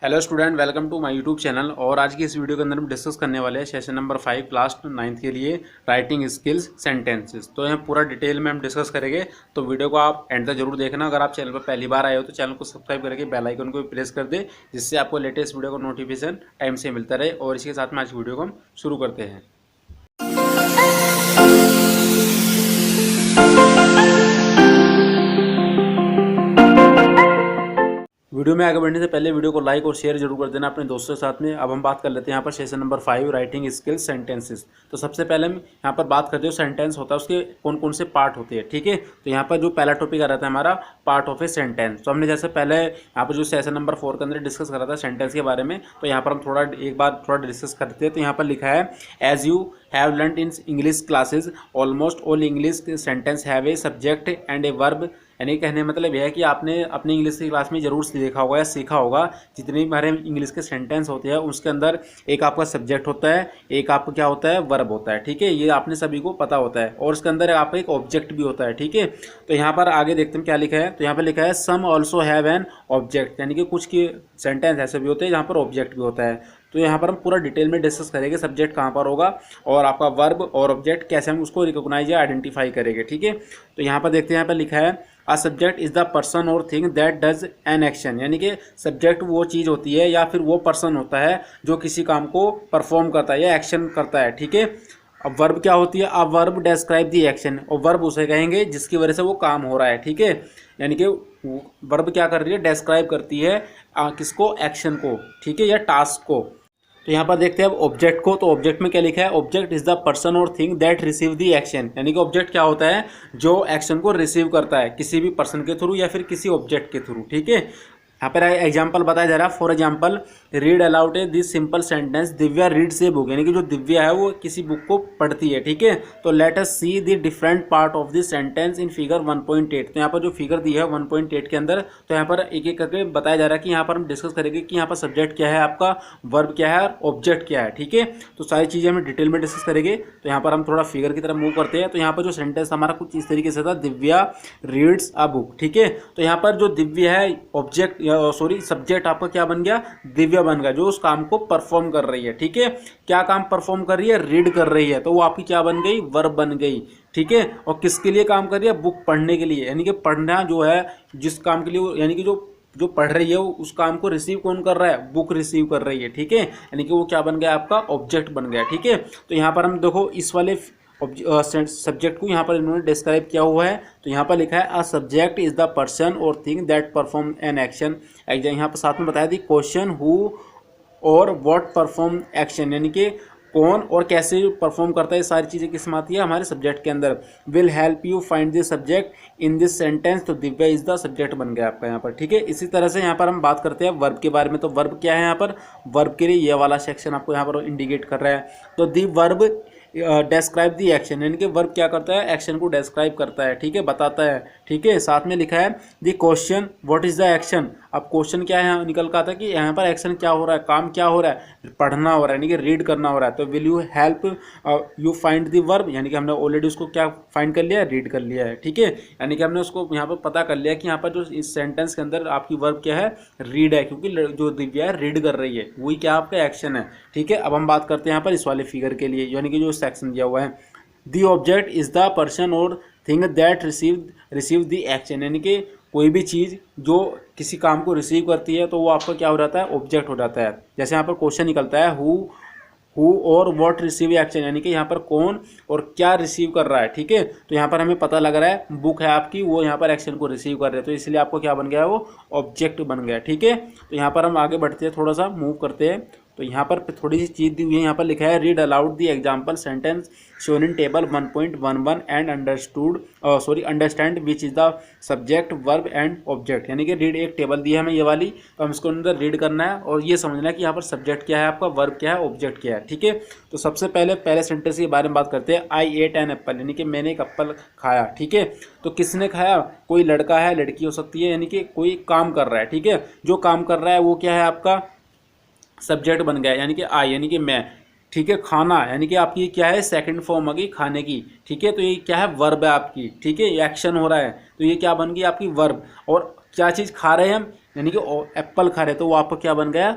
Hello student, welcome to my YouTube channel. और आज की इस वीडियो के अंदर हम डिस्कस करने वाले हैं सेशन नंबर 5 क्लास 9th के लिए राइटिंग स्किल्स सेंटेंसेस। तो यहाँ पूरा डिटेल में हम डिस्कस करेंगे, तो वीडियो को आप एंड तक जरूर देखना। अगर आप चैनल पर पहली बार आए हो तो चैनल को सब्सक्राइब करके बेल आइकन को भी प्रेस कर दे, जिससे आपको लेटेस्ट वीडियो का नोटिफिकेशन टाइम से मिलता रहे। और इसके साथ में आज की वीडियो को हम शुरू करते हैं। वीडियो में आगे बढ़ने से पहले वीडियो को लाइक और शेयर जरूर कर देना अपने दोस्तों के साथ में। अब हम बात कर लेते हैं यहाँ पर session number 5 writing skills sentences. तो सबसे पहले हम यहाँ पर बात करते हैं सेंटेंस होता है उसके कौन कौन से पार्ट होते हैं, ठीक है। तो यहाँ पर जो पहला टॉपिक आ रहा था हमारा पार्ट ऑफ ए सेंटेंस। तो हमने जैसे पहले यहाँ पर जो सेशन नंबर 4 के अंदर डिस्कस करा था सेंटेंस के बारे में, तो यहाँ पर हम एक बार थोड़ा डिस्कस करते हैं। तो यहाँ पर लिखा है as you have learned in English classes almost all English sentence have a subject and a verb. यानी कहने मतलब यह है कि आपने अपनी इंग्लिश की क्लास में जरूर देखा होगा या सीखा होगा, जितने भी हमारे इंग्लिश के सेंटेंस होते हैं उसके अंदर एक आपका सब्जेक्ट होता है, एक आपका क्या होता है, वर्ब होता है, ठीक है। ये आपने सभी को पता होता है। और उसके अंदर आपका एक ऑब्जेक्ट भी होता है, ठीक है। तो यहाँ पर आगे देखते हैं क्या लिखा है। तो यहाँ पर लिखा है सम ऑल्सो हैव एन ऑब्जेक्ट, यानी कि कुछ के सेंटेंस ऐसे भी होते हैं जहाँ पर ऑब्जेक्ट भी होता है। तो यहाँ पर हम पूरा डिटेल में डिस्कस करेंगे सब्जेक्ट कहाँ पर होगा और आपका वर्ब और ऑब्जेक्ट कैसे हम उसको रिकॉग्नाइज या आइडेंटिफाई करेंगे, ठीक है। तो यहाँ पर देखते हैं, यहाँ पर लिखा है a subject is the person or thing that does an action. यानी कि सब्जेक्ट वो चीज़ होती है या फिर वो पर्सन होता है जो किसी काम को परफॉर्म करता है या एक्शन करता है, ठीक है। अब वर्ब क्या होती है, अब वर्ब डिस्क्राइब दी एक्शन, और वर्ब उसे कहेंगे जिसकी वजह से वो काम हो रहा है, ठीक है। यानी कि वर्ब क्या कर रही है, डिस्क्राइब करती है किसको, एक्शन को, ठीक है, या टास्क को। तो यहाँ पर देखते हैं अब ऑब्जेक्ट को। तो ऑब्जेक्ट में क्या लिखा है, object is the person or thing that receive the action. यानी कि ऑब्जेक्ट क्या होता है, जो एक्शन को रिसीव करता है किसी भी पर्सन के थ्रू या फिर किसी ऑब्जेक्ट के थ्रू, ठीक है। यहाँ पर एग्जाम्पल बताया जा रहा है, for example read aloud a this simple sentence Divya reads a book. यानी कि जो दिव्या है वो किसी बुक को पढ़ती है, ठीक है। तो let us see the different part of this sentence in figure 1.8। तो यहाँ पर जो फिगर दी है 1.8 के अंदर, तो यहाँ पर एक एक करके बताया जा रहा है कि यहाँ पर हम डिस्कस करेंगे कि यहाँ पर सब्जेक्ट क्या है आपका, वर्ब क्या है और ऑब्जेक्ट क्या है, ठीक है। तो सारी चीज़ें हम डिटेल में डिस्कस करेंगे। तो यहाँ पर हम थोड़ा फिगर की तरफ मूव करते हैं। तो यहाँ पर जो सेंटेंस हमारा कुछ इस तरीके से था, दिव्या रीड्स अ बुक, ठीक है। तो यहाँ पर जो दिव्या है ऑब्जेक्ट सब्जेक्ट आपका क्या बन गया, दिव्या बन गया, जो उस काम को परफॉर्म कर रही है, ठीक है। क्या काम परफॉर्म कर रही है, रीड कर रही है, तो वो आपकी क्या बन गई, वर्ब बन गई, ठीक है। और किसके लिए काम कर रही है, बुक पढ़ने के लिए। यानी कि पढ़ना जो है जिस काम के लिए, यानी कि जो पढ़ रही है उस काम को रिसीव कौन कर रहा है, बुक रिसीव कर रही है, ठीक है। यानी कि वो क्या बन गया, आपका ऑब्जेक्ट बन गया, ठीक है। तो यहाँ पर हम देखो इस वाले सब्जेक्ट को यहाँ पर इन्होंने डिस्क्राइब किया हुआ है। तो यहाँ पर लिखा है a subject is the person or thing that perform an action. यहाँ पर साथ में बताया the question who or what perform action, यानी कि कौन और कैसे परफॉर्म करता है, ये सारी चीज़ें किस में आती है, हमारे सब्जेक्ट के अंदर। Will help you find this subject in this sentence. तो दिव्या इज द सब्जेक्ट बन गया आपका यहाँ पर, ठीक है। इसी तरह से यहाँ पर हम बात करते हैं वर्ब के बारे में। तो वर्ब क्या है, यहाँ पर वर्ब के लिए ये वाला सेक्शन आपको यहाँ पर इंडिकेट कर रहा है। तो दी वर्ब डिस्क्राइब दी एक्शन, यानी कि वर्ब क्या करता है, एक्शन को डिस्क्राइब करता है, ठीक है, बताता है, ठीक है। साथ में लिखा है the question what is the action. अब क्वेश्चन क्या है, निकल का था कि यहाँ पर एक्शन क्या हो रहा है, काम क्या हो रहा है, पढ़ना हो रहा है, यानी कि रीड करना हो रहा है। तो will you help you find the verb, यानी कि हमने ऑलरेडी उसको क्या फाइंड कर लिया है, रीड कर लिया है, ठीक है। यानी कि हमने उसको यहाँ पर पता कर लिया कि यहाँ पर जो इस सेंटेंस के अंदर आपकी वर्ब क्या है, रीड है, क्योंकि जो दिव्या है रीड कर रही है, वही क्या आपका एक्शन है, ठीक है। अब हम बात करते हैं यहाँ पर इस वाले फिगर के लिए, यानी कि जो सेक्शन दिया हुआ है, the object is the person or thing that receive the action. यानी कि कोई भी चीज़ जो किसी काम को रिसीव करती है तो वो आपका क्या हो जाता है, ऑब्जेक्ट हो जाता है। जैसे यहाँ पर क्वेश्चन निकलता है who or what receive action, यानी कि यहाँ पर कौन और क्या रिसीव कर रहा है, ठीक है। तो यहाँ पर हमें पता लग रहा है बुक है आपकी, वो यहाँ पर एक्शन को रिसीव कर रहे हैं, तो इसलिए आपको क्या बन गया, वो ऑब्जेक्ट बन गया, ठीक है। तो यहाँ पर हम आगे बढ़ते हैं, थोड़ा सा मूव करते हैं। तो यहाँ पर थोड़ी सी चीज़ दी हुई है, यहाँ पर लिखा है read aloud the example sentence shown in table 1.11 and understand which is the subject verb and object. यानी कि रीड एक टेबल दी है हमें ये वाली, तो हम इसको अंदर रीड करना है और ये समझना है कि यहाँ पर सब्जेक्ट क्या है आपका, वर्ब क्या है, ऑब्जेक्ट क्या है, ठीक है। तो सबसे पहले सेंटेंस के बारे में बात करते हैं। आई एट एन एप्पल, यानी कि मैंने एक एप्पल खाया, ठीक है। तो किसने खाया, कोई लड़का है, लड़की हो सकती है, यानी कि कोई काम कर रहा है, ठीक है। जो काम कर रहा है वो क्या है, आपका सब्जेक्ट बन गया, यानी कि आई, यानी कि मैं, ठीक है। खाना यानी कि आपकी क्या है, सेकंड फॉर्म आ गई खाने की, ठीक है। तो ये क्या है, वर्ब है आपकी, ठीक है, ये एक्शन हो रहा है, तो ये क्या बन गई आपकी वर्ब। और क्या चीज़ खा रहे हैं हम, यानी कि एप्पल खा रहे, तो वो आपका क्या बन गया,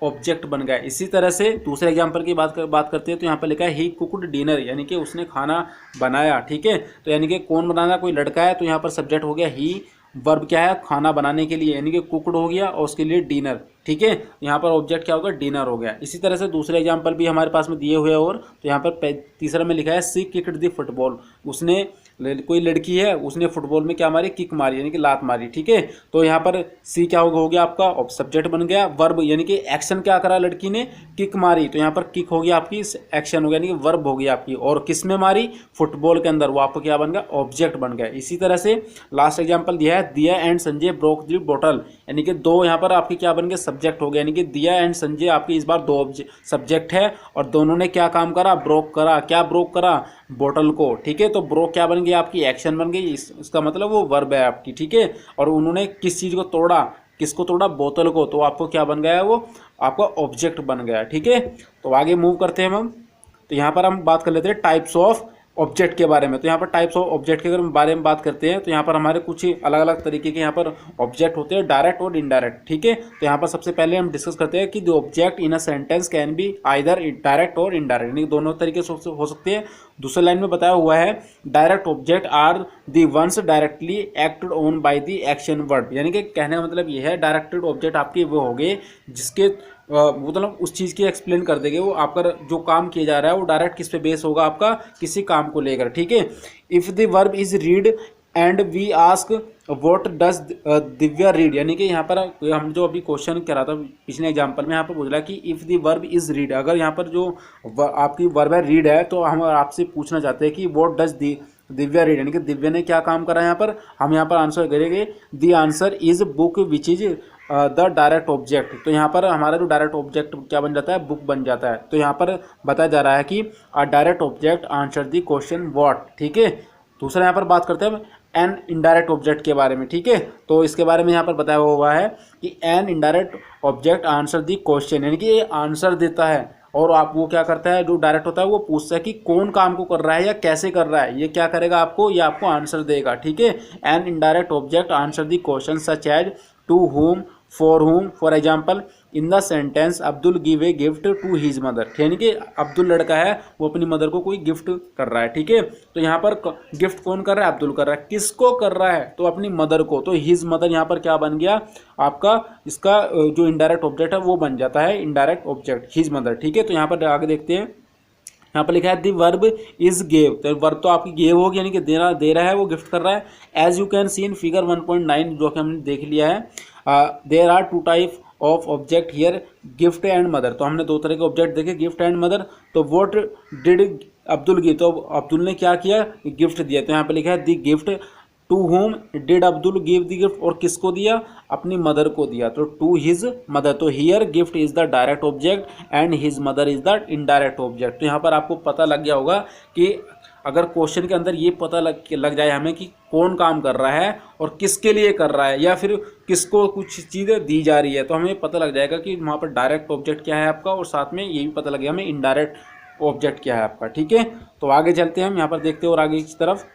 ऑब्जेक्ट बन गया। इसी तरह से दूसरे एग्जांपल की बात करते हैं, तो यहाँ पर लिखा है ही कुक्ड डिनर, यानी कि उसने खाना बनाया। ठीक है, तो यानी कि कौन बनाना, कोई लड़का है, तो यहाँ पर सब्जेक्ट हो गया ही, वर्ब क्या है, खाना बनाने के लिए, यानी कि कुक्ड हो गया, और उसके लिए डिनर। ठीक है, यहाँ पर ऑब्जेक्ट क्या होगा, डिनर हो गया। इसी तरह से दूसरे एग्जांपल भी हमारे पास में दिए हुए, और तो यहाँ पर तीसरा में लिखा है सी किक्ड द फुटबॉल, उसने, कोई लड़की है, उसने फुटबॉल में क्या मारी, किक मारी, यानी कि लात मारी। ठीक है, तो यहाँ पर सी क्या हो गया आपका, सब्जेक्ट बन गया। वर्ब यानी कि एक्शन क्या करा लड़की ने, किक मारी, तो यहाँ पर किक हो गया आपकी, एक्शन हो गया, यानी कि वर्ब हो गई आपकी। और किस में मारी, फुटबॉल के अंदर, वो आपको क्या बन गया, ऑब्जेक्ट बन गया। इसी तरह से लास्ट एग्जाम्पल दिया है दिया एंड संजय ब्रोक द बोतल, यानी कि दो यहाँ पर आपकी क्या बन गए, सब्जेक्ट हो गया, यानी कि दिया एंड संजय आपकी इस बार दो सब्जेक्ट है, और दोनों ने क्या काम करा, ब्रोक करा। क्या ब्रोक करा, बोतल को। ठीक है, तो ब्रोक क्या बन गई आपकी, एक्शन बन गई, इसका मतलब वो वर्ब है आपकी। ठीक है, और उन्होंने किस चीज़ को तोड़ा, किसको तोड़ा, बोतल को, तो आपको क्या बन गया है, वो आपका ऑब्जेक्ट बन गया। ठीक है, तो आगे मूव करते हैं हम। तो यहाँ पर हम बात कर लेते हैं टाइप्स ऑफ ऑब्जेक्ट के बारे में। तो यहाँ पर टाइप्स ऑफ ऑब्जेक्ट के अगर बारे में बात करते हैं, तो यहाँ पर हमारे कुछ अलग अलग तरीके के यहाँ पर ऑब्जेक्ट होते हैं, डायरेक्ट और इनडायरेक्ट। ठीक है, तो यहाँ पर सबसे पहले हम डिस्कस करते हैं कि the object in a sentence can be either direct और इनडायरेक्ट, यानी दोनों तरीके से हो सकते हैं। दूसरे लाइन में बताया हुआ है direct object are the ones directly acted on by the action word, यानी कि कहने का मतलब ये है डायरेक्टेड ऑब्जेक्ट आपके वो हो गए जिसके मतलब उस चीज़ की एक्सप्लेन कर देंगे, वो आपका जो काम किया जा रहा है वो डायरेक्ट किस पे बेस होगा, आपका किसी काम को लेकर। ठीक है, if the verb is read and we ask what does Divya read, यानी कि यहाँ पर हम जो अभी क्वेश्चन करा था पिछले एग्जांपल में, यहाँ पर बोला कि if the verb is read, अगर यहाँ पर जो आपकी वर्ब है रीड है, तो हम आपसे पूछना चाहते हैं कि व्हाट डज दिव्या रीड, यानी कि दिव्या ने क्या काम करा। यहाँ पर हम यहाँ पर आंसर करेंगे the answer is book which is the direct object, तो यहाँ पर हमारा जो डायरेक्ट ऑब्जेक्ट क्या बन जाता है, बुक बन जाता है। तो यहाँ पर बताया जा रहा है कि अ direct object answer the question what. ठीक है, दूसरा यहाँ पर बात करते हैं एन इनडायरेक्ट ऑब्जेक्ट के बारे में। ठीक है, तो इसके बारे में यहाँ पर बताया हुआ है कि N indirect object answer the question, यानी कि ये आंसर देता है, और आप वो क्या करता है, जो डायरेक्ट होता है वो पूछता है कि कौन काम को कर रहा है या कैसे कर रहा है, ये क्या करेगा आपको, ये आपको आंसर देगा। ठीक है, an indirect object answer the question such as to whom, for whom, for example in the sentence Abdul give a gift to his mother, यानी कि अब्दुल लड़का है, वो अपनी मदर को कोई गिफ्ट कर रहा है। ठीक है, तो यहाँ पर गिफ्ट कौन कर रहा है, अब्दुल कर रहा है, किसको कर रहा है, तो अपनी मदर को, तो हिज मदर यहाँ पर क्या बन गया आपका, इसका जो इनडायरेक्ट ऑब्जेक्ट है वो बन जाता है इनडायरेक्ट ऑब्जेक्ट, हिज मदर। ठीक है, तो यहाँ पर आगे देखते हैं, यहाँ पर लिखा है दी वर्ब इज गेव, तो वर्ब तो आपकी गेव होगी, यानी कि दे रहा है, वो गिफ्ट कर रहा है। As you can see in figure 1.9, जो कि हमने देख लिया है, there are two type of object here, gift and mother, तो हमने दो तरह के ऑब्जेक्ट देखे, गिफ्ट एंड मदर। तो व्हाट डिड अब्दुल गिव, तो अब्दुल ने क्या किया, गिफ्ट दिया, तो यहाँ पे लिखा है the gift to whom did Abdul give the gift, और किसको दिया, अपनी मदर को दिया, तो टू हिज मदर। तो here gift is the direct object and his mother is the indirect object. तो यहाँ पर आपको पता लग गया होगा कि अगर क्वेश्चन के अंदर ये पता लग जाए हमें कि कौन काम कर रहा है और किसके लिए कर रहा है, या फिर किसको कुछ चीज़ें दी जा रही है, तो हमें पता लग जाएगा कि वहाँ पर डायरेक्ट ऑब्जेक्ट क्या है आपका, और साथ में ये भी पता लग गया हमें इनडायरेक्ट ऑब्जेक्ट क्या है आपका। ठीक है, तो आगे चलते हैं हम, यहाँ पर देखते हैं और आगे की तरफ।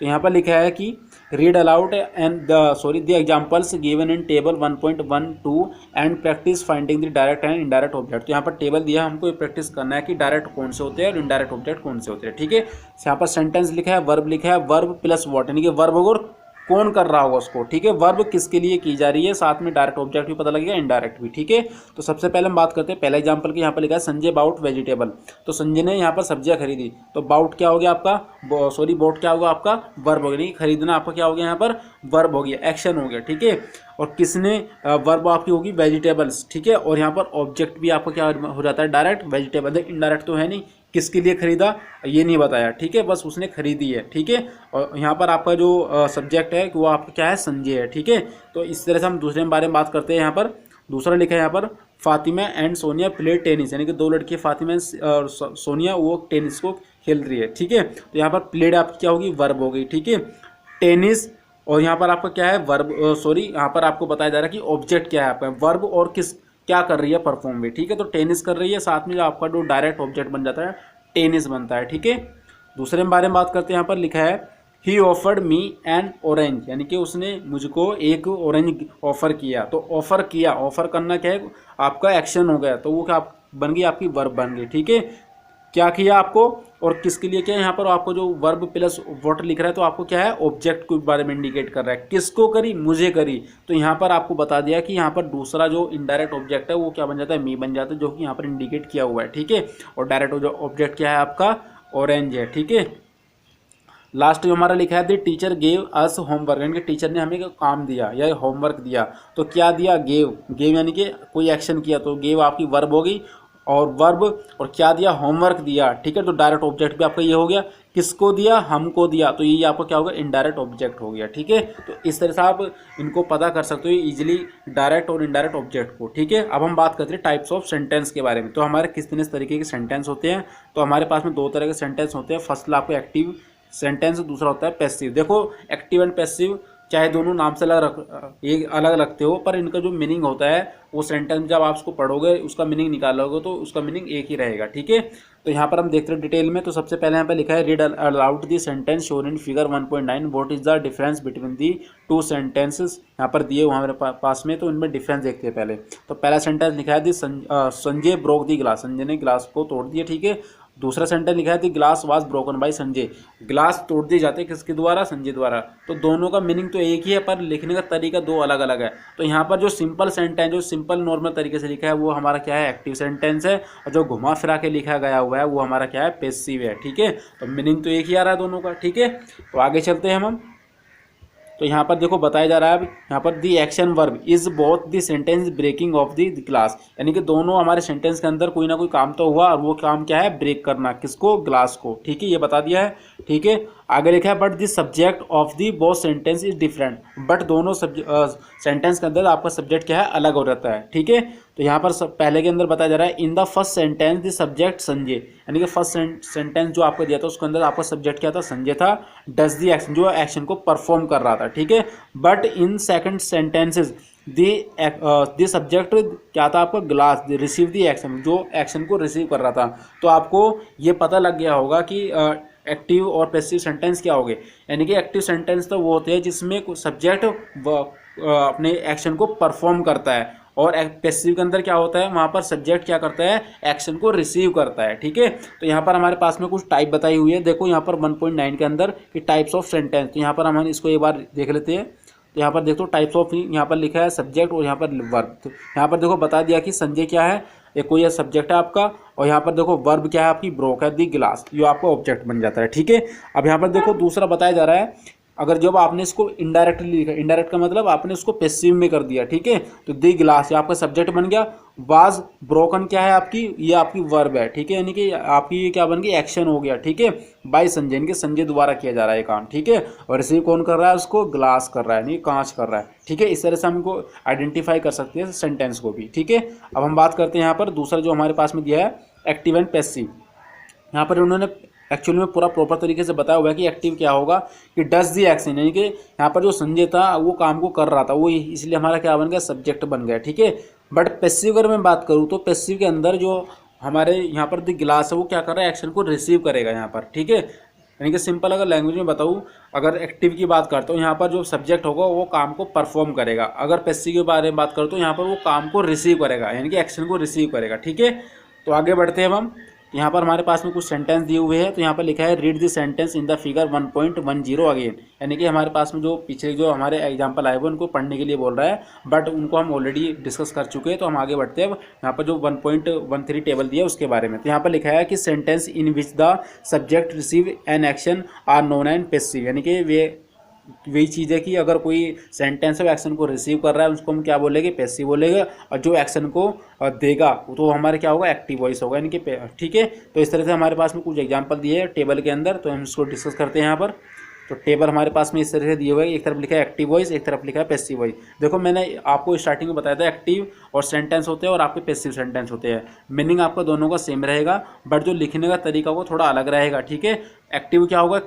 तो यहाँ पर लिखा है कि read aloud and the examples given in table 1.12 and practice finding the direct and indirect object. तो यहाँ पर टेबल दिया है, हमको प्रैक्टिस करना है कि डायरेक्ट कौन से होते हैं और इनडायरेक्ट ऑब्जेक्ट कौन से होते हैं। ठीक है, यहाँ पर सेंटेंस लिखा है, वर्ब लिखा है, वर्ब प्लस व्हाट, यानी कि वर्ब और कौन कर रहा होगा उसको। ठीक है, वर्ब किसके लिए की जा रही है, साथ में डायरेक्ट ऑब्जेक्ट भी पता लगेगा, इनडायरेक्ट भी। ठीक है, तो सबसे पहले हम बात करते हैं पहले एग्जांपल की। यहाँ पर लिखा है संजय बाउट वेजिटेबल, तो संजय ने यहाँ पर सब्जियां खरीदी, तो बाउट क्या हो गया आपका, बाउट क्या होगा आपका, वर्ब हो गया, खरीदना आपका क्या हो गया, यहाँ पर वर्ब हो गया, एक्शन हो गया। ठीक है, और किसने, वर्ब आपकी होगी वेजिटेबल्स। ठीक है, और यहाँ पर ऑब्जेक्ट भी आपका क्या हो जाता है, डायरेक्ट वेजिटेबल, इनडायरेक्ट तो है नहीं, किसके लिए खरीदा ये नहीं बताया। ठीक है, बस उसने खरीदी है। ठीक है, और यहाँ पर आपका जो सब्जेक्ट है वो आपका क्या है, संजय है। ठीक है, तो इस तरह से हम दूसरे बारे में बात करते हैं। यहाँ पर दूसरा लिखा है, यहाँ पर Fatima and Sonia play tennis, यानी कि दो लड़की फातिमा और सोनिया वो टेनिस को खेल रही है। ठीक है, तो यहाँ पर प्लेड आपकी क्या होगी, वर्ब हो गई। ठीक है, टेनिस, और यहाँ पर आपका क्या है, वर्ब, यहाँ पर आपको बताया जा रहा है कि ऑब्जेक्ट क्या है आपका, वर्ब और किस क्या कर रही है, परफॉर्म भी। ठीक है, तो टेनिस कर रही है, साथ में जो आपका जो डायरेक्ट ऑब्जेक्ट बन जाता है टेनिस बनता है। ठीक है, दूसरे बारे में बात करते हैं। यहाँ पर लिखा है ही ऑफर्ड मी एन ऑरेंज, यानी कि उसने मुझको एक ऑरेंज ऑफर किया। तो ऑफर किया, ऑफर करना क्या है, आपका एक्शन हो गया, तो वो क्या बन गई, आपकी वर्ब बन गई। ठीक है, क्या किया आपको और किसके लिए किया, यहाँ पर आपको जो वर्ब प्लस व्हाट लिख रहा है तो आपको क्या है, ऑब्जेक्ट के बारे में इंडिकेट कर रहा है। किसको करी, मुझे करी। तो यहाँ पर आपको बता दिया कि यहाँ पर दूसरा जो इनडायरेक्ट ऑब्जेक्ट है वो क्या बन जाता है, मी बन जाता है, जो कि यहाँ पर इंडिकेट किया हुआ है। ठीक है, और डायरेक्ट जो ऑब्जेक्ट क्या है आपका, ऑरेंज है। ठीक है, लास्ट जो हमारा लिखा है the teacher gave us homework, यानी कि टीचर ने हमें काम दिया या होमवर्क दिया। तो क्या दिया, गेव, गेव यानी कि कोई एक्शन किया, तो गेव आपकी वर्ब होगी, और वर्ब और क्या दिया, होमवर्क दिया। ठीक है, तो डायरेक्ट ऑब्जेक्ट भी आपका ये हो गया, किसको दिया, हमको दिया, तो ये आपको क्या होगा, इनडायरेक्ट ऑब्जेक्ट हो गया। ठीक है, तो इस तरह से आप इनको पता कर सकते हो इजीली, डायरेक्ट और इनडायरेक्ट ऑब्जेक्ट को। ठीक है, अब हम बात करते हैं टाइप्स ऑफ सेंटेंस के बारे में। तो हमारे किस तरीके के सेंटेंस होते हैं, तो हमारे पास में दो तरह के सेंटेंस होते हैं। फर्स्ट आपको एक्टिव सेंटेंस, दूसरा होता है पैसिव। देखो एक्टिव एंड पैसिव चाहे दोनों नाम से एक अलग लगते हो, पर इनका जो मीनिंग होता है वो सेंटेंस जब आप उसको पढ़ोगे, उसका मीनिंग निकालोगे तो उसका मीनिंग एक ही रहेगा। ठीक है, तो यहाँ पर हम देखते हैं डिटेल में। तो सबसे पहले यहाँ पे लिखा है read aloud the sentence shown in figure 1.9 what is the difference between the two sentences. यहाँ पर दिए हुए हमारे पास में, तो इनमें डिफरेंस देखते हैं पहले। तो पहला सेंटेंस लिखा है दी संजय ब्रोक दी ग्लास, संजय ने ग्लास को तोड़ दिया। ठीक है, दूसरा सेंटेंस लिखा है the glass was broken by Sanjay, glass तोड़ दिए जाते किसके द्वारा, संजय द्वारा। तो दोनों का मीनिंग तो एक ही है, पर लिखने का तरीका दो अलग अलग है। तो यहाँ पर जो सिंपल सेंटेंस, जो सिंपल नॉर्मल तरीके से लिखा है वो हमारा क्या है, एक्टिव सेंटेंस है, और जो घुमा फिरा के लिखा गया हुआ है वो हमारा क्या है, पैसिव है। ठीक है, तो मीनिंग तो एक ही आ रहा है दोनों का। ठीक है, तो आगे चलते हैं हम। तो यहाँ पर देखो बताया जा रहा है, अब यहाँ पर the action verb is both the sentence breaking of the glass, यानी कि दोनों हमारे सेंटेंस के अंदर कोई ना कोई काम तो हुआ, और वो काम क्या है, ब्रेक करना, किसको, ग्लास को। ठीक है, ये बता दिया है। ठीक है, आगे लिखा है but the subject of the both sentence is different, but दोनों सेंटेंस के अंदर आपका सब्जेक्ट क्या है, अलग हो जाता है। ठीक है, तो यहाँ पर पहले के अंदर बताया जा रहा है in the first sentence the subject Sanjay, यानी कि फर्स्ट सेंटेंस जो आपको दिया था उसके अंदर आपका सब्जेक्ट क्या था, संजय था, डज द एक्शन, जो एक्शन को परफॉर्म कर रहा था। ठीक है, but in second sentences the subject क्या था आपका, ग्लास, रिसीव द एक्शन, जो एक्शन को रिसीव कर रहा था। तो आपको ये पता लग गया होगा कि एक्टिव और पैसिव सेंटेंस क्या हो गए, यानी कि एक्टिव सेंटेंस तो वो होते हैं जिसमें सब्जेक्ट अपने एक्शन को परफॉर्म करता है, और पैसिव के अंदर क्या होता है, वहाँ पर सब्जेक्ट क्या करता है, एक्शन को रिसीव करता है। ठीक है, तो यहाँ पर हमारे पास में कुछ टाइप बताई हुई है। देखो यहाँ पर 1.9 के अंदर कि टाइप्स ऑफ सेंटेंस, तो यहाँ पर हम इसको एक बार देख लेते हैं। तो यहाँ पर देखो टाइप्स ऑफ, यहाँ पर लिखा है सब्जेक्ट और यहाँ पर वर्ब। तो यहाँ पर देखो बता दिया कि संजय क्या है, एक कोई सब्जेक्ट है आपका, और यहाँ पर देखो वर्ब क्या है आपकी, ब्रोक है दी ग्लास, ये आपका ऑब्जेक्ट बन जाता है। ठीक है, अब यहाँ पर देखो दूसरा बताया जा रहा है, अगर जब आपने इसको इनडायरेक्टली लिखा, इनडायरेक्ट का मतलब आपने उसको पैसिव में कर दिया। ठीक है, तो दी ग्लास ये आपका सब्जेक्ट बन गया, वाज ब्रोकन क्या है आपकी, ये आपकी वर्ब है। ठीक है, यानी कि आपकी ये क्या बन गई, एक्शन हो गया। ठीक है, बाय संजय, यानी कि संजय द्वारा किया जा रहा है काम। ठीक है, और रिसीव कौन कर रहा है, उसको ग्लास कर रहा है, यानी कांच कर रहा है। ठीक है, इस तरह से हमको आइडेंटिफाई कर सकते हैं सेंटेंस को भी। ठीक है, अब हम बात करते हैं यहाँ पर दूसरा जो हमारे पास में दिया है एक्टिव एंड पैसिव। यहाँ पर उन्होंने एक्चुअली में पूरा प्रॉपर तरीके से बताया हुआ है कि एक्टिव क्या होगा, कि डज दी एक्शन, यानी कि यहाँ पर जो संजय था वो काम को कर रहा था, वो इसलिए हमारा क्या बन गया, सब्जेक्ट बन गया। ठीक है, बट पैसिव अगर मैं बात करूँ तो पैसिव के अंदर जो हमारे यहाँ पर दी ग्लास है वो क्या कर रहा है, एक्शन को रिसीव करेगा यहाँ पर। ठीक है, यानी कि सिंपल अगर लैंग्वेज में बताऊँ, अगर एक्टिव की बात करता हूँ यहाँ पर जो सब्जेक्ट होगा वो काम को परफॉर्म करेगा, अगर पैसिव के बारे में बात करता हूँ यहाँ पर वो काम को रिसीव करेगा, यानी कि एक्शन को रिसीव करेगा। ठीक है, तो आगे बढ़ते हैं हम। यहाँ पर हमारे पास में कुछ सेंटेंस दिए हुए हैं, तो यहाँ पर लिखा है read the sentence in the figure 1.10 again, यानी कि हमारे पास में जो पीछे जो हमारे एग्जांपल आए हुए उनको पढ़ने के लिए बोल रहा है, बट उनको हम ऑलरेडी डिस्कस कर चुके हैं। तो हम आगे बढ़ते हैं। यहाँ पर जो 1.13 टेबल दिया है उसके बारे में, तो यहाँ पर लिखा है कि sentence in which the subject receive an action are known and passive, यानी कि वे वही चीज़ है कि अगर कोई सेंटेंस ऑफ एक्शन को रिसीव कर रहा है उसको हम क्या बोलेंगे, पैसिव बोलेंगे, और जो एक्शन को देगा तो हमारे क्या होगा, एक्टिव वॉइस होगा, यानी कि ठीक है। तो इस तरह से हमारे पास में कुछ एग्जांपल दिए हैं टेबल के अंदर, तो हम इसको डिस्कस करते हैं यहाँ पर। तो टेबल हमारे पास में इस तरह से दिए हुए हैं, एक तरफ लिखा है एक्टिव वॉइस, एक तरफ लिखा है पैसिव वॉइस। देखो मैंने आपको स्टार्टिंग में बताया था एक्टिव और सेंटेंस होते हैं और आपके पैसिव सेंटेंस होते हैं, मीनिंग आपका दोनों का सेम रहेगा, बट जो लिखने का तरीका वो थोड़ा अलग रहेगा। ठीक है, एक्टिव क्या होगा,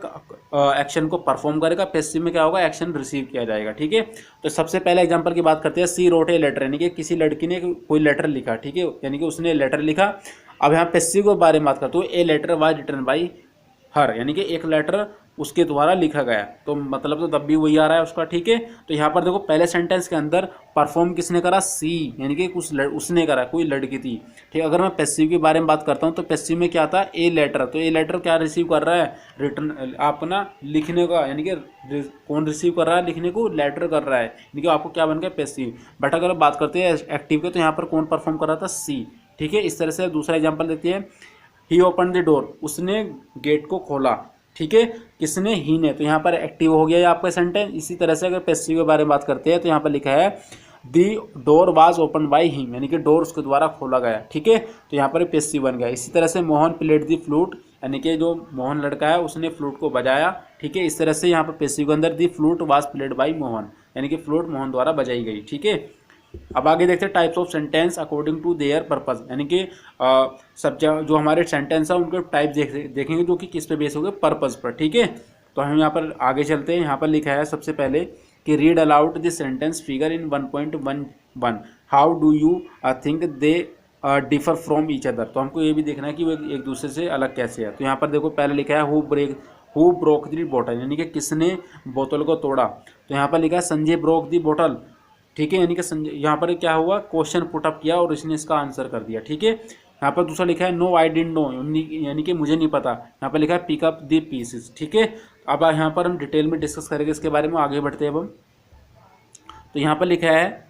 एक्शन को परफॉर्म करेगा, पैसिव में क्या होगा, एक्शन रिसीव किया जाएगा। ठीक है, तो सबसे पहले एग्जांपल की बात करते हैं। सी रोट ए लेटर, यानी कि किसी लड़की ने कोई लेटर लिखा। ठीक है, यानी कि उसने लेटर लिखा। अब यहाँ पैसिव के बारे में बात करते हो, a letter was written by her, यानी कि एक लेटर उसके द्वारा लिखा गया। तो मतलब तो तब भी वही आ रहा है उसका, ठीक है। तो यहाँ पर देखो पहले सेंटेंस के अंदर परफॉर्म किसने करा, सी, यानी कि उसने करा, कोई लड़की थी, ठीक। अगर मैं पैसिव के बारे में बात करता हूँ तो पैसिव में क्या था, ए लेटर, तो ए लेटर क्या रिसीव कर रहा है, रिटर्न, अपना लिखने का, यानी कि कौन रिसीव कर रहा है, लिखने को लेटर कर रहा है, यानी कि आपको क्या बन गया, पैसिव। बट अगर बात करते हैं एक्टिव के, तो यहाँ पर कौन परफॉर्म कर रहा था, सी, ठीक है। इस तरह से दूसरा एग्जाम्पल देते हैं, ही ओपन द डोर, उसने गेट को खोला, ठीक है। किसने, ही ने, तो यहाँ पर एक्टिव हो गया आपका सेंटेंस। इसी तरह से अगर पैसिव के बारे में बात करते हैं तो यहाँ पर लिखा है दी door was open by him, यानी कि डोर उसके द्वारा खोला गया, ठीक है। तो यहाँ पर पैसिव बन गया। इसी तरह से मोहन प्लेड दी फ्लूट, यानी कि जो मोहन लड़का है उसने फ्लूट को बजाया, ठीक है। इस तरह से यहाँ पर पैसिव के अंदर the flute was played by Mohan, यानी कि फ्लूट मोहन द्वारा बजाई गई, ठीक है। अब आगे देखते हैं types of sentence according to their purpose, यानी कि सब्जेक्ट जो हमारे सेंटेंस है उनके टाइप देखेंगे जो कि किस पे बेस हो गए, पर्पस पर, ठीक है। तो हम यहाँ पर आगे चलते हैं। यहाँ पर लिखा है सबसे पहले कि read aloud this sentence figure in 1.11, how do you think they differ from each other. तो हमको ये भी देखना है कि वो एक दूसरे से अलग कैसे है। तो यहाँ पर देखो पहले लिखा है हु ब्रोक दी बोतल, यानी कि किसने बोतल को तोड़ा। तो यहाँ पर लिखा है संजय ब्रोक दी बोतल, ठीक है, यानी कि संजय, यहाँ पर क्या हुआ, क्वेश्चन पुटअप किया और इसने इसका आंसर कर दिया, ठीक है। यहाँ पर दूसरा लिखा है नो आई डिडंट नो, यानी कि मुझे नहीं पता। यहाँ पर लिखा है पिक अप द पीसेस, ठीक है। अब यहाँ पर हम डिटेल में डिस्कस करेंगे इसके बारे में, आगे बढ़ते हैं अब हम। तो यहाँ पर लिखा है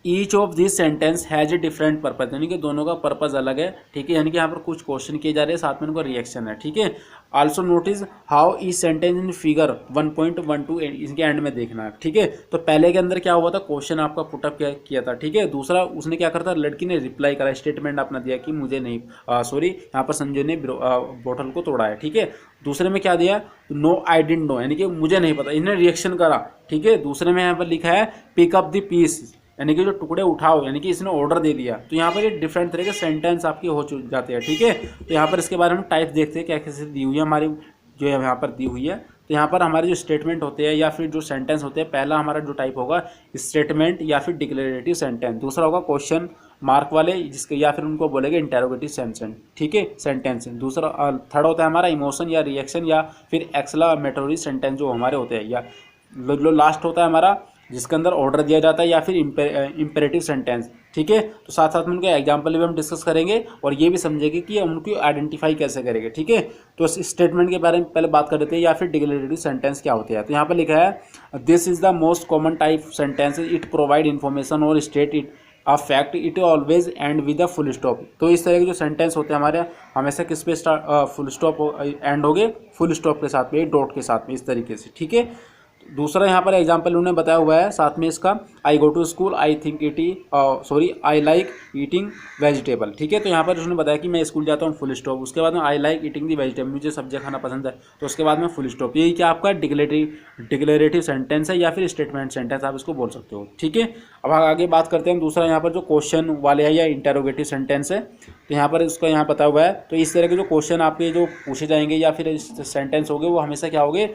each of this sentence has a different purpose, यानी कि दोनों का पर्पज अलग है, ठीक है। यानी कि यहाँ पर कुछ क्वेश्चन किए जा रहे हैं, साथ में उनका रिएक्शन है, ठीक है। Also notice how each sentence in figure 1.12, इसके एंड में देखना है, ठीक है। तो पहले के अंदर क्या हुआ था, क्वेश्चन आपका पुटअप किया था, ठीक है। दूसरा उसने क्या करता, लड़की ने रिप्लाई करा, स्टेटमेंट अपना दिया कि मुझे नहीं, सॉरी यहाँ पर संजय ने बोतल को तोड़ा है, ठीक है। दूसरे में क्या दिया, नो आई डिडंट नो, यानी कि मुझे नहीं पता, इन्हें रिएक्शन करा, ठीक है। दूसरे में यहाँ पर लिखा है पिक अप द पीस, यानी कि जो टुकड़े उठाओ, यानी कि इसने ऑर्डर दे दिया। तो यहाँ पर ये डिफरेंट तरह के सेंटेंस आपके हो जाते हैं, ठीक है। तो यहाँ पर इसके बारे में टाइप देखते हैं क्या कैसे दी हुई है हमारी, जो यहाँ पर दी हुई है। तो यहाँ पर हमारे जो स्टेटमेंट होते हैं या फिर जो सेंटेंस होते हैं, पहला हमारा जो टाइप होगा स्टेटमेंट या फिर डिक्लेरेटिव सेंटेंस, दूसरा होगा क्वेश्चन मार्क वाले, जिसके या फिर उनको बोलेंगे इंटेरोगेटिव सेंटेंस, ठीक है, सेंटेंस। दूसरा थर्ड होता है हमारा इमोशन या रिएक्शन या फिर एक्सक्लेमेटरी सेंटेंस जो हमारे होते हैं, या लास्ट होता है हमारा जिसके अंदर ऑर्डर दिया जाता है या फिर इंपेरेटिव सेंटेंस, ठीक है। तो साथ साथ में उनके एग्जाम्पल भी हम डिस्कस करेंगे और ये भी समझेंगे कि हम उनको आइडेंटिफाई कैसे करेंगे, ठीक है। तो स्टेटमेंट के बारे में पहले बात कर लेते हैं या फिर डिक्लेरेटिव सेंटेंस क्या होते हैं। तो यहाँ पर लिखा है this is the most common type sentence, it provide information or state it a fact, it always end with a full stop. तो इस तरह के जो सेंटेंस होते हैं हमारे हमेशा किस पे फुल स्टॉप एंड हो गए, फुल स्टॉप के साथ में, एक डॉट के साथ में, इस तरीके से, ठीक है। दूसरा यहाँ पर एग्जाम्पल उन्होंने बताया हुआ है साथ में इसका, I go to school, I think I like eating vegetable, ठीक है। तो यहाँ पर उसने बताया कि मैं स्कूल जाता हूँ, फुल स्टॉप। उसके बाद में आई लाइक ईटिंग दी वेजिटेबल, मुझे सब्जी खाना पसंद है, तो उसके बाद में फुल स्टॉप। यही क्या आपका डिक्लेरेटिव सेंटेंस है या फिर स्टेटमेंट सेंटेंस आप इसको बोल सकते हो, ठीक है। अब आगे बात करते हैं दूसरा यहाँ पर जो क्वेश्चन वाले है या इंटेरोगेटिव सेंटेंस है। तो यहाँ पर उसका यहाँ पता हुआ है। तो इस तरह के जो क्वेश्चन आपके जो पूछे जाएंगे या फिर सेंटेंस होंगे वो हमेशा क्या होंगे,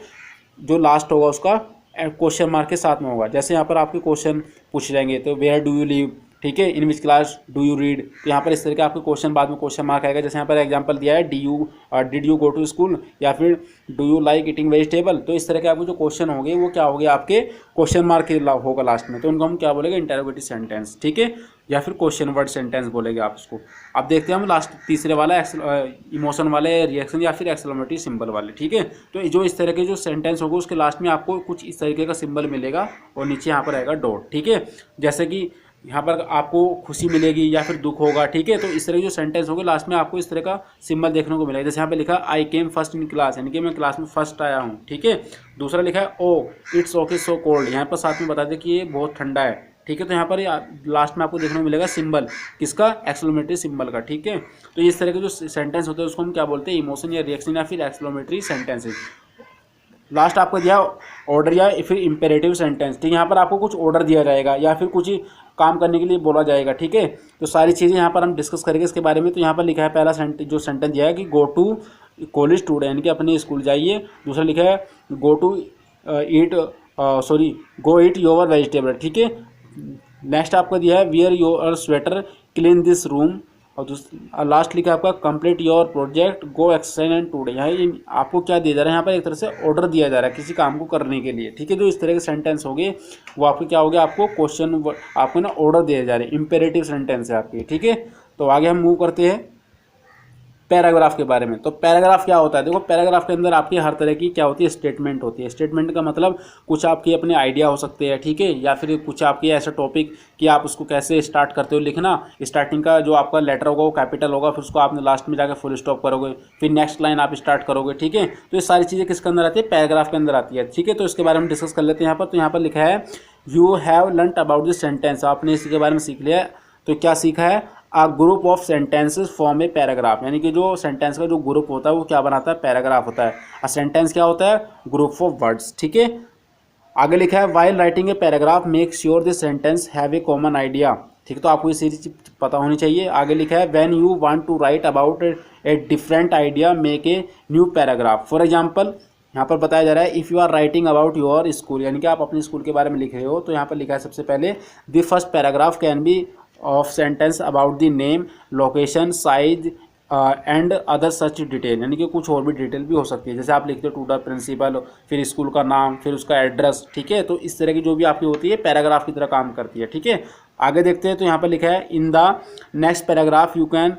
जो लास्ट होगा उसका क्वेश्चन मार्क के साथ में होगा। जैसे यहाँ पर आपके क्वेश्चन पूछे जाएंगे, तो वेयर डू यू लिव, ठीक है, in which class do you read. तो यहाँ पर इस तरह के आपके क्वेश्चन बाद में क्वेश्चन मार्क आएगा। जैसे यहाँ पर एग्जांपल दिया है did you go to school या फिर do you like eating vegetable. तो इस तरह के आपके जो क्वेश्चन होंगे वो क्या होंगे, आपके क्वेश्चन मार्क होगा लास्ट में। तो उनको हम क्या बोलेंगे, इंटेरोगेटिव सेंटेंस, ठीक है, या फिर क्वेश्चन वर्ड सेंटेंस बोलेंगे आप इसको। अब देखते हैं हम लास्ट तीसरे वाला इमोशन वाले, रिएक्शन या फिर एक्सक्लेमेटरी सिंबल वाले, ठीक है। तो जो इस तरह के जो सेंटेंस होगा उसके लास्ट में आपको कुछ इस तरीके का सिंबल मिलेगा और नीचे यहाँ पर आएगा डॉट, ठीक है। जैसे कि यहाँ पर आपको खुशी मिलेगी या फिर दुख होगा, ठीक है। तो इस तरह के जो सेंटेंस होंगे लास्ट में आपको इस तरह का सिंबल देखने को मिलेगा। जैसे यहाँ पे लिखा आई केम फर्स्ट इन क्लास, यानी कि मैं क्लास में फर्स्ट आया हूँ, ठीक है। दूसरा लिखा है oh it's okay so cold, यहाँ पर साथ में बता दें कि ये बहुत ठंडा है, ठीक है। तो यहाँ पर लास्ट में आपको देखने को मिलेगा सिंबल किसका, एक्सक्लेमेटरी सिंबल का, ठीक है। तो इस तरह के जो सेंटेंस होते हैं उसको हम क्या बोलते हैं, इमोशन या रिएक्शन या फिर एक्सक्लेमेटरी सेंटेंसेस। लास्ट आपको दिया ऑर्डर या फिर इंपेरेटिव सेंटेंस, ठीक है। यहाँ पर आपको कुछ ऑर्डर दिया जाएगा या फिर कुछ काम करने के लिए बोला जाएगा, ठीक है। तो सारी चीज़ें यहाँ पर हम डिस्कस करेंगे इसके बारे में। तो यहाँ पर लिखा है पहला जो सेंटेंस दिया है कि गो टू कॉलेज टुडे, यानी कि अपने स्कूल जाइए। दूसरा लिखा है go to go eat your vegetable, ठीक है। नेक्स्ट आपको दिया है wear your sweater clean this room, और लास्ट लिखा है आपका complete your project go extend today. यहाँ आपको क्या दिया जा रहा है, यहाँ पर एक तरह से ऑर्डर दिया जा रहा है किसी काम को करने के लिए, ठीक है। जो इस तरह के सेंटेंस हो गए वो आपके क्या हो गया, आपको क्वेश्चन, आपको ना ऑर्डर दिए जा रहे हैं, इंपेरेटिव सेंटेंस है आपके, ठीक है। तो आगे हम मूव करते हैं पैराग्राफ के बारे में। तो पैराग्राफ क्या होता है, देखो पैराग्राफ के अंदर आपकी हर तरह की क्या होती है, स्टेटमेंट होती है। स्टेटमेंट का मतलब कुछ आपके अपने आइडिया हो सकते हैं, ठीक है, या फिर कुछ आपके ऐसा टॉपिक कि आप उसको कैसे स्टार्ट करते हो लिखना। स्टार्टिंग का जो आपका लेटर होगा वो कैपिटल होगा, फिर उसको आपने लास्ट में जाकर फुल स्टॉप करोगे, फिर नेक्स्ट लाइन आप स्टार्ट करोगे, ठीक है। तो ये सारी चीज़ें किसके अंदर आती है, पैराग्राफ के अंदर आती है, ठीक है। तो इसके बारे में डिस्कस कर लेते हैं यहाँ पर। तो यहाँ पर लिखा है you have learned about this sentence, आपने इसके बारे में सीख लिया। तो क्या सीखा है, a group of sentences form a paragraph, यानी कि जो सेंटेंस का जो ग्रुप होता है वो क्या बनाता है, पैराग्राफ होता है। अ सेंटेंस क्या होता है, ग्रुप ऑफ वर्ड्स, ठीक है। आगे लिखा है while writing a paragraph make sure this sentence have A common idea, ठीक है। तो आपको ये चीज़ पता होनी चाहिए। आगे लिखा है when you want to write about a different idea make a new paragraph. For example यहाँ पर बताया जा रहा है if you are writing about your school, यानी कि आप अपने स्कूल के बारे में लिख रहे हो। तो यहाँ पर लिखा है सबसे पहले the first paragraph can be of sentence about the name, location, size and other such detail, यानी कि कुछ और भी डिटेल भी हो सकती है। जैसे आप लिखते हो टू द प्रिंसिपल, फिर स्कूल का नाम, फिर उसका एड्रेस, ठीक है। तो इस तरह की जो भी आपकी होती है पैराग्राफ की तरह काम करती है, ठीक है। आगे देखते हैं। तो यहाँ पर लिखा है in the next paragraph you can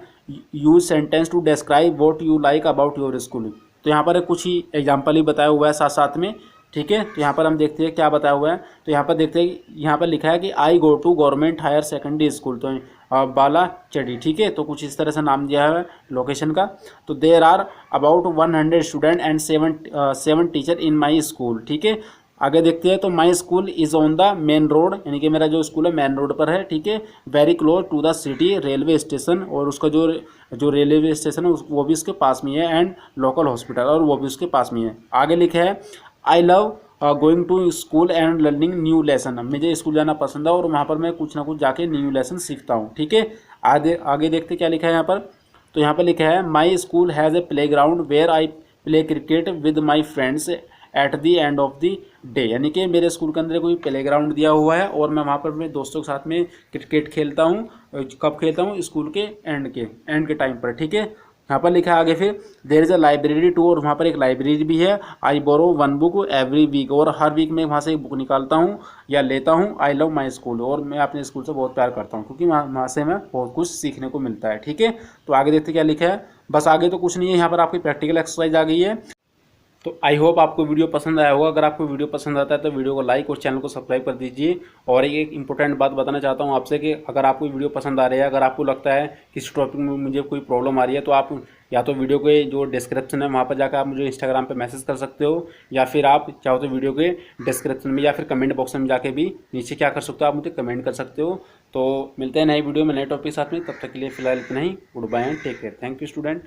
use sentence to describe what you like about your school. तो यहाँ पर कुछ ही एग्जाम्पल ही बताया हुआ है साथ साथ में, ठीक है। तो यहाँ पर हम देखते हैं क्या बताया हुआ है। तो यहाँ पर देखते हैं, यहाँ पर लिखा है कि I go to government higher secondary school, तो बालाचड़ी, ठीक है। तो कुछ इस तरह से नाम दिया है लोकेशन का। तो there are about 100 student and 7 teacher in my school, ठीक है। आगे देखते हैं। तो my school is on the main road, यानी कि मेरा जो स्कूल है मेन रोड पर है, ठीक है। Very close to the city railway station, और उसका जो रेलवे स्टेशन है वो भी उसके पास में है, एंड लोकल हॉस्पिटल, और वो भी उसके पास में है। आगे लिखा है I love going to school and learning new lesson, मुझे स्कूल जाना पसंद है और वहाँ पर मैं कुछ ना कुछ जाके न्यू लेसन सीखता हूँ, ठीक है। आगे देखते क्या लिखा है यहाँ पर। तो यहाँ पर लिखा है my school has a playground where I play cricket with my friends at the end of the day, यानी कि मेरे स्कूल के अंदर कोई प्ले ग्राउंड दिया हुआ है और मैं वहाँ पर अपने दोस्तों के साथ में क्रिकेट खेलता हूँ। कब खेलता हूँ, स्कूल के एंड के टाइम पर, ठीक है। यहाँ पर लिखा है आगे फिर there is a library too, और वहाँ पर एक लाइब्रेरी भी है। I borrow 1 book every week, और हर वीक में वहाँ से एक बुक निकालता हूँ या लेता हूँ। आई लव माई स्कूल, और मैं अपने स्कूल से बहुत प्यार करता हूँ क्योंकि वहाँ से मैं बहुत कुछ सीखने को मिलता है, ठीक है। तो आगे देखते क्या लिखा है। बस आगे तो कुछ नहीं है, यहाँ पर आपकी प्रैक्टिकल एक्सरसाइज आ गई है। तो आई होप आपको वीडियो पसंद आया होगा। अगर आपको वीडियो पसंद आता है तो वीडियो को लाइक और चैनल को सब्सक्राइब कर दीजिए। और एक इंपॉर्टेंट बात बताना चाहता हूँ आपसे कि अगर आपको वीडियो पसंद आ रही है, अगर आपको लगता है किसी टॉपिक में मुझे कोई प्रॉब्लम आ रही है, तो आप या तो वीडियो के जो डिस्क्रिप्शन है वहाँ पर जाकर आप मुझे इंस्टाग्राम पे मैसेज कर सकते हो, या फिर आप चाहो तो वीडियो के डिस्क्रिप्शन में या फिर कमेंट बॉक्स में जाके भी नीचे क्या कर सकते हो, आप मुझे कमेंट कर सकते हो। तो मिलते हैं नई वीडियो में नए टॉपिक के साथ में, तब तक के लिए फिलहाल इतना ही। Good bye and take care. Thank you student.